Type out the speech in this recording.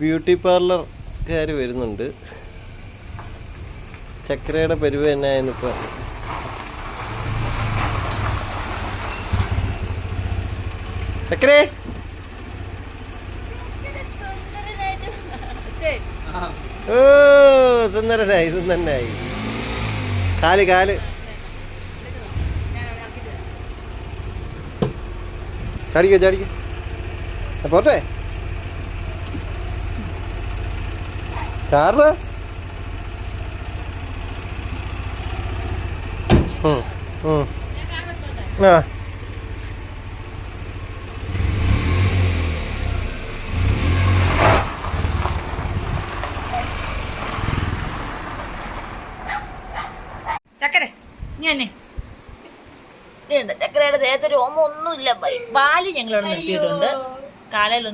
Beauty പാർലർക്കാർ വരുന്നുണ്ട്. ചക്കരയുടെ പരിവ് എന്നായിരുന്നു ഇപ്പം. ചക്കരേ ഓ സുന്ദരനായി സുന്ദരനായി. കാല് കാല് ചാടിക്കോ ചാടിക്കോ. പോട്ടെ കാറിന്. ആ ചക്കര ഞാനേ ചക്കരയുടെ ദേഹത്തൊരു ഓമ ഒന്നുമില്ല. പാല് ഞങ്ങളിവിടെ നിർത്തിയിട്ടുണ്ട്. കാലയിലൊന്നും